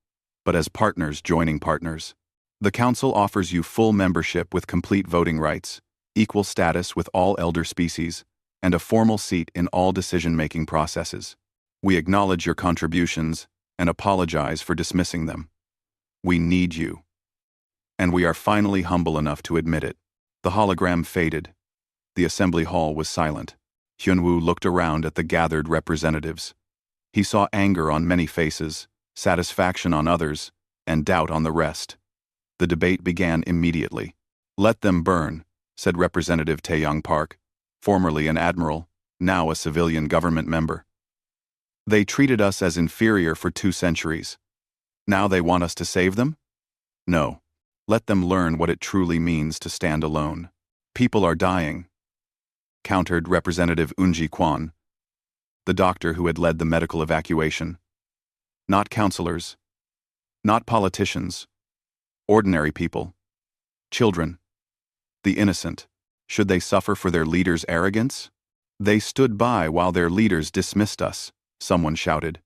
but as partners joining partners. The Council offers you full membership with complete voting rights, equal status with all elder species, and a formal seat in all decision-making processes. We acknowledge your contributions and apologize for dismissing them. We need you. And we are finally humble enough to admit it. The hologram faded. The assembly hall was silent. Hyunwoo looked around at the gathered representatives. He saw anger on many faces, satisfaction on others, and doubt on the rest. The debate began immediately. Let them burn, said Representative Taeyong Park, formerly an admiral, now a civilian government member. They treated us as inferior for 2 centuries. Now they want us to save them? No. Let them learn what it truly means to stand alone. People are dying, countered Representative Unji Kwan, the doctor who had led the medical evacuation. Not counselors, not politicians, ordinary people, children, the innocent. Should they suffer for their leaders' arrogance? They stood by while their leaders dismissed us, someone shouted.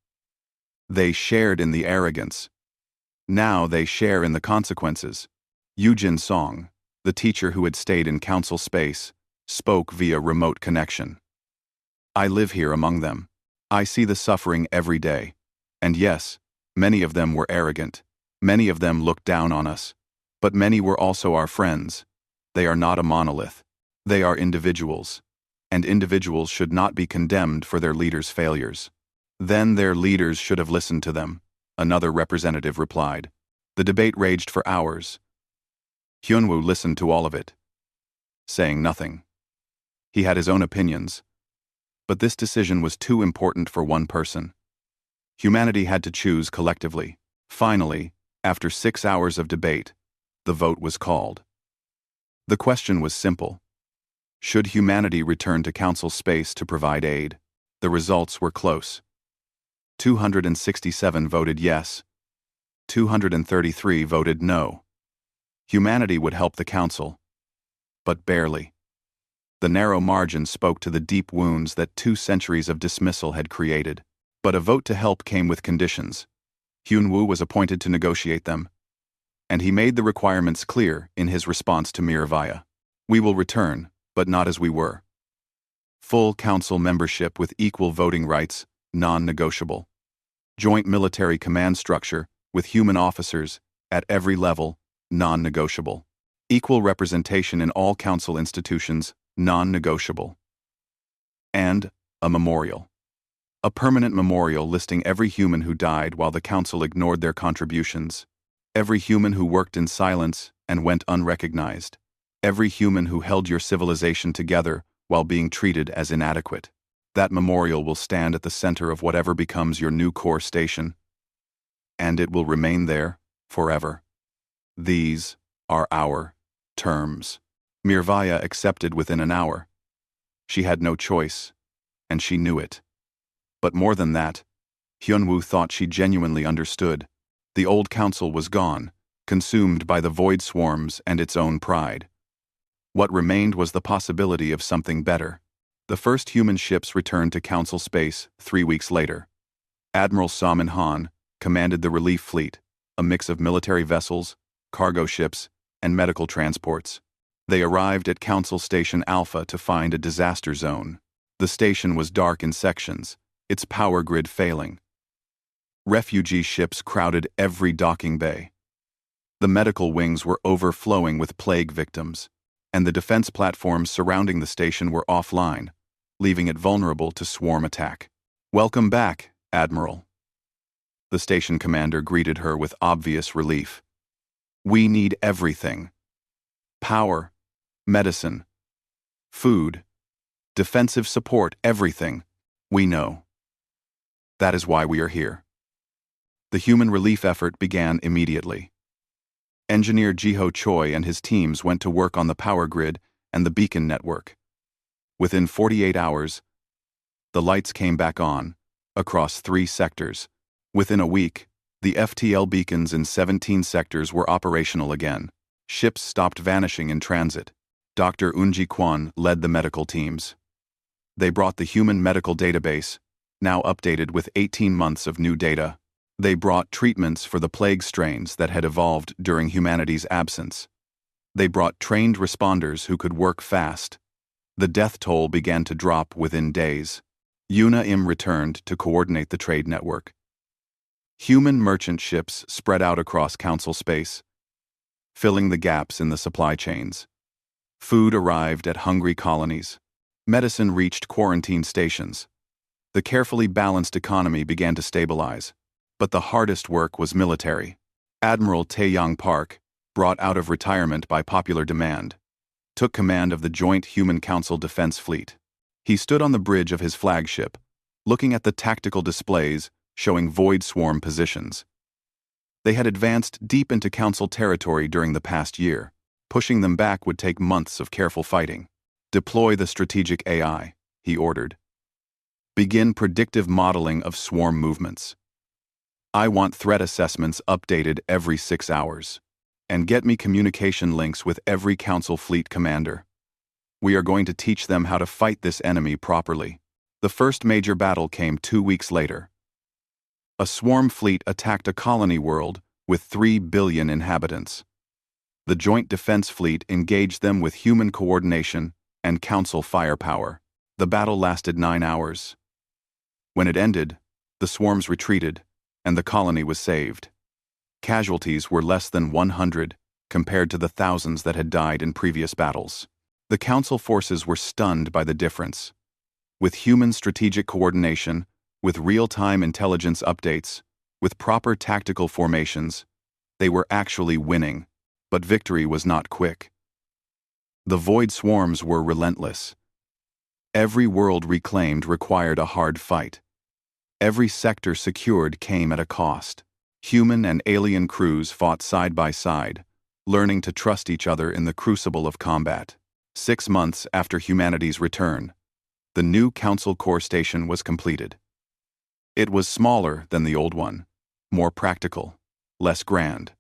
They shared in the arrogance. Now they share in the consequences. Yujin Song, the teacher who had stayed in council space, spoke via remote connection. I live here among them. I see the suffering every day. And yes, many of them were arrogant. Many of them looked down on us. But many were also our friends. They are not a monolith. They are individuals. And individuals should not be condemned for their leaders' failures. Then their leaders should have listened to them, another representative replied. The debate raged for hours. Hyunwoo listened to all of it, saying nothing. He had his own opinions, But this decision was too important for one person. Humanity had to choose collectively. Finally, after 6 hours of debate, the vote was called. The question was simple. Should humanity return to Council space to provide aid? The results were close. 267 voted yes. 233 voted no. Humanity would help the Council, but barely. The narrow margin spoke to the deep wounds that 2 centuries of dismissal had created. But a vote to help came with conditions. Hyun-woo was appointed to negotiate them, and he made the requirements clear in his response to Miravaya. We will return, but not as we were. Full Council membership with equal voting rights, non-negotiable. Joint military command structure with human officers at every level, non-negotiable. Equal representation in all Council institutions, non-negotiable. And a memorial. A permanent memorial listing every human who died while the Council ignored their contributions. Every human who worked in silence and went unrecognized. Every human who held your civilization together while being treated as inadequate. That memorial will stand at the center of whatever becomes your new core station. And it will remain there forever. These are our terms. Mirvaya accepted within an hour. She had no choice, and she knew it. But more than that, Hyun-woo thought she genuinely understood. The old council was gone, consumed by the void swarms and its own pride. What remained was the possibility of something better. The first human ships returned to council space 3 weeks later. Admiral Salman Han commanded the relief fleet, a mix of military vessels, cargo ships, and medical transports. They arrived at Council Station Alpha to find a disaster zone. The station was dark in sections, its power grid failing. Refugee ships crowded every docking bay. The medical wings were overflowing with plague victims, and the defense platforms surrounding the station were offline, leaving it vulnerable to swarm attack. "Welcome back, Admiral." The station commander greeted her with obvious relief. "We need everything. Power, medicine, food, defensive support, everything. We know. That is why we are here." The human relief effort began immediately. Engineer Jiho Choi and his teams went to work on the power grid and the beacon network. Within 48 hours, the lights came back on, across 3 sectors. Within a week, the FTL beacons in 17 sectors were operational again. Ships stopped vanishing in transit. Dr. Eun-ji Kwon led the medical teams. They brought the human medical database, now updated with 18 months of new data. They brought treatments for the plague strains that had evolved during humanity's absence. They brought trained responders who could work fast. The death toll began to drop within days. Yuna Im returned to coordinate the trade network. Human merchant ships spread out across council space, filling the gaps in the supply chains. Food arrived at hungry colonies. Medicine reached quarantine stations. The carefully balanced economy began to stabilize. But the hardest work was military. Admiral Taeyang Park, brought out of retirement by popular demand, took command of the Joint Human Council Defense Fleet. He stood on the bridge of his flagship, looking at the tactical displays showing void swarm positions. They had advanced deep into Council territory during the past year. Pushing them back would take months of careful fighting. "Deploy the strategic AI," he ordered. "Begin predictive modeling of swarm movements. I want threat assessments updated every 6 hours. And get me communication links with every Council fleet commander. We are going to teach them how to fight this enemy properly." The first major battle came 2 weeks later. A swarm fleet attacked a colony world with 3 billion inhabitants. The Joint Defense Fleet engaged them with human coordination and Council firepower. The battle lasted 9 hours. When it ended, the swarms retreated, and the colony was saved. Casualties were less than 100 compared to the thousands that had died in previous battles. The Council forces were stunned by the difference. With human strategic coordination, with real-time intelligence updates, with proper tactical formations, they were actually winning, but victory was not quick. The void swarms were relentless. Every world reclaimed required a hard fight. Every sector secured came at a cost. Human and alien crews fought side by side, learning to trust each other in the crucible of combat. 6 months after humanity's return, the new Council Core Station was completed. It was smaller than the old one, more practical, less grand.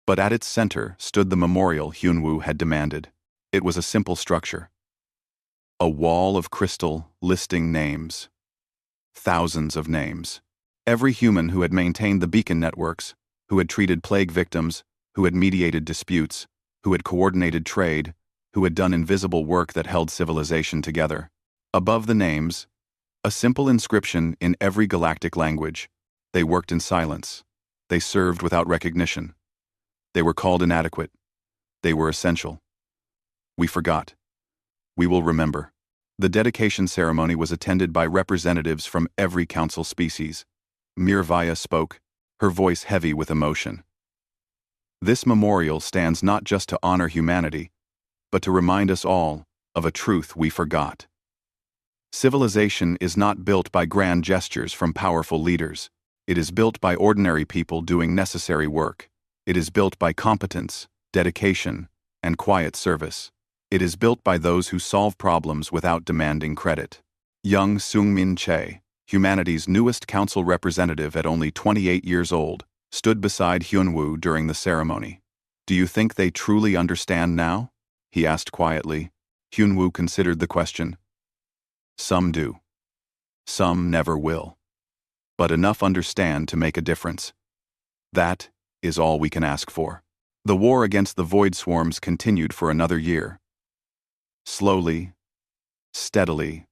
But at its center stood the memorial Hyunwoo had demanded. It was a simple structure. A wall of crystal listing names. Thousands of names. Every human who had maintained the beacon networks, who had treated plague victims, who had mediated disputes, who had coordinated trade, who had done invisible work that held civilization together. Above the names, a simple inscription in every galactic language. They worked in silence. They served without recognition. They were called inadequate. They were essential. We forgot. We will remember. The dedication ceremony was attended by representatives from every council species. Mirvaya spoke, her voice heavy with emotion. This memorial stands not just to honor humanity, but to remind us all of a truth we forgot. Civilization is not built by grand gestures from powerful leaders. It is built by ordinary people doing necessary work. It is built by competence, dedication, and quiet service. It is built by those who solve problems without demanding credit. Young Seung-min Chae, humanity's newest council representative at only 28 years old, stood beside Hyunwoo during the ceremony. "Do you think they truly understand now?" he asked quietly. Hyunwoo considered the question. "Some do. Some never will. But enough understand to make a difference. That is all we can ask for." The war against the void swarms continued for another year. Slowly, steadily,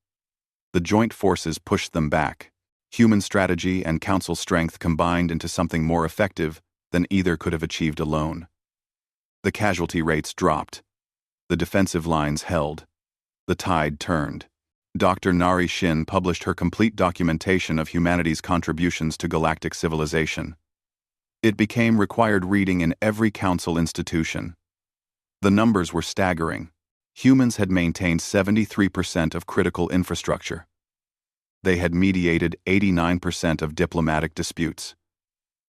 the joint forces pushed them back. Human strategy and council strength combined into something more effective than either could have achieved alone. The casualty rates dropped. The defensive lines held. The tide turned. Dr. Narration published her complete documentation of humanity's contributions to galactic civilization. It became required reading in every council institution. The numbers were staggering. Humans had maintained 73% of critical infrastructure. They had mediated 89% of diplomatic disputes.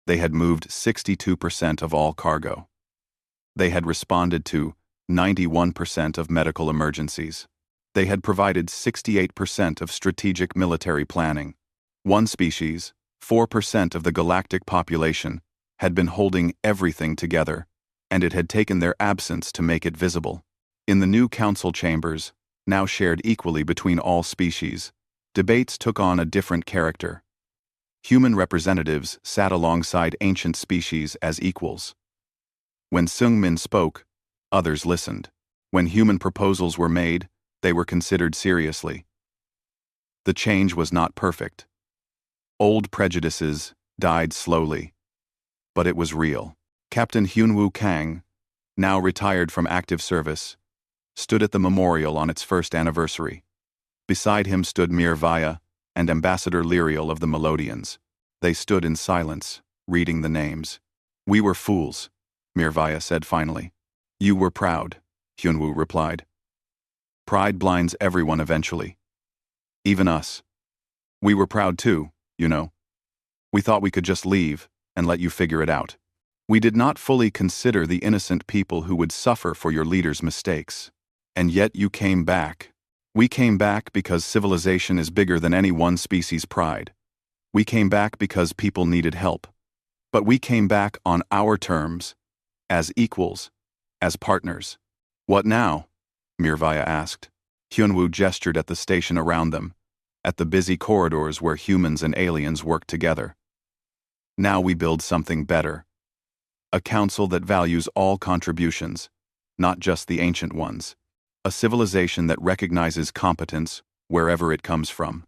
They had moved 62% of all cargo. They had responded to 91% of medical emergencies. They had provided 68% of strategic military planning. One species, 4% of the galactic population, had been holding everything together, and it had taken their absence to make it visible. In the new council chambers, now shared equally between all species, debates took on a different character. Human representatives sat alongside ancient species as equals. When Seung-min spoke, others listened. When human proposals were made, they were considered seriously. The change was not perfect. Old prejudices died slowly, but it was real. Captain Hyunwoo Kang, now retired from active service, stood at the memorial on its first anniversary. Beside him stood Mirvaya and Ambassador Lyriel of the Melodians. They stood in silence, reading the names. "We were fools," Mirvaya said finally. "You were proud," Hyunwoo replied. "Pride blinds everyone eventually. Even us. We were proud too, you know. We thought we could just leave and let you figure it out. We did not fully consider the innocent people who would suffer for your leader's mistakes. And yet you came back. We came back because civilization is bigger than any one species' pride. We came back because people needed help. But we came back on our terms, as equals, as partners." "What now?" Mirvaya asked. Hyunwoo gestured at the station around them, at the busy corridors where humans and aliens worked together. "Now we build something better. A council that values all contributions, not just the ancient ones. A civilization that recognizes competence wherever it comes from.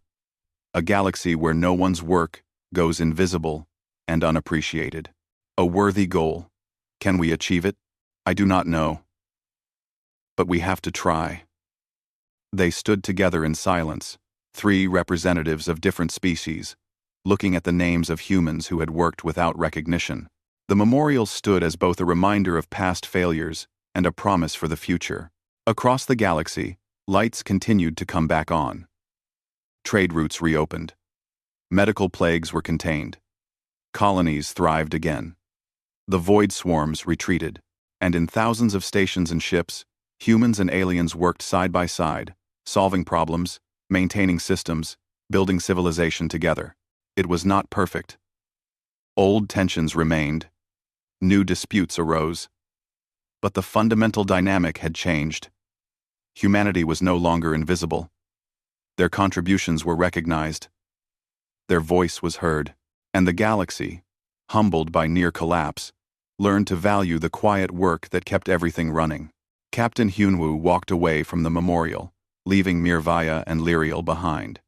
A galaxy where no one's work goes invisible and unappreciated. A worthy goal. Can we achieve it? I do not know. But we have to try." They stood together in silence, 3 representatives of different species, looking at the names of humans who had worked without recognition. The memorial stood as both a reminder of past failures and a promise for the future. Across the galaxy, Lights continued to come back on. Trade routes reopened. Medical plagues were contained. Colonies thrived again. The void swarms retreated, and in thousands of stations and ships, humans and aliens worked side by side, solving problems, maintaining systems, building civilization together. It was not perfect. Old tensions remained. New disputes arose. But the fundamental dynamic had changed. Humanity was no longer invisible. Their contributions were recognized. Their voice was heard, and the galaxy, humbled by near collapse, learned to value the quiet work that kept everything running. Captain Hyunwoo walked away from the memorial, leaving Mirvaya and Lyriel behind.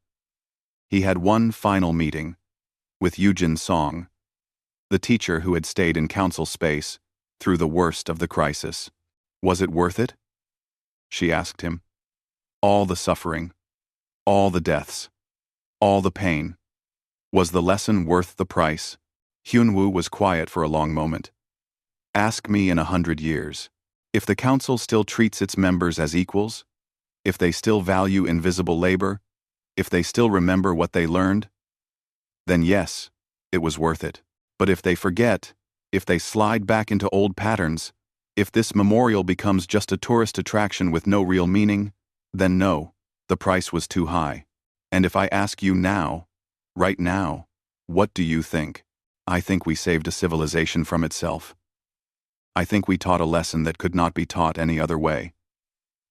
He had one final meeting with Yujin Song, the teacher who had stayed in council space through the worst of the crisis. Was it worth it? She asked him. All the suffering, all the deaths, all the pain. Was the lesson worth the price? Hyunwoo was quiet for a long moment. Ask me in 100 years. If the council still treats its members as equals, if they still value invisible labor, if they still remember what they learned, then yes, it was worth it. But if they forget, if they slide back into old patterns, if this memorial becomes just a tourist attraction with no real meaning, then no, the price was too high. And if I ask you now, right now, what do you think? I think we saved a civilization from itself. I think we taught a lesson that could not be taught any other way.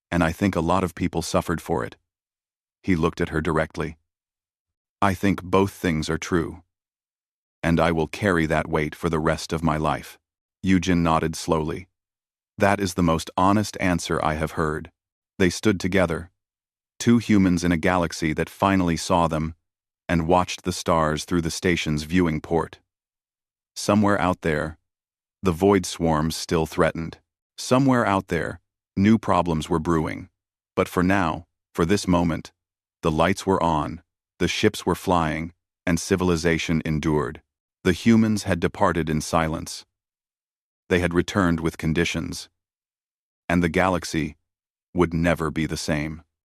And I think a lot of people suffered for it. He looked at her directly. I think both things are true. And I will carry that weight for the rest of my life. Yujin nodded slowly. That is the most honest answer I have heard. They stood together, two humans in a galaxy that finally saw them and watched the stars through the station's viewing port. Somewhere out there, the void swarms still threatened. Somewhere out there, new problems were brewing. But for now, for this moment, the lights were on, the ships were flying, and civilization endured. The humans had departed in silence. They had returned with conditions. And the galaxy would never be the same.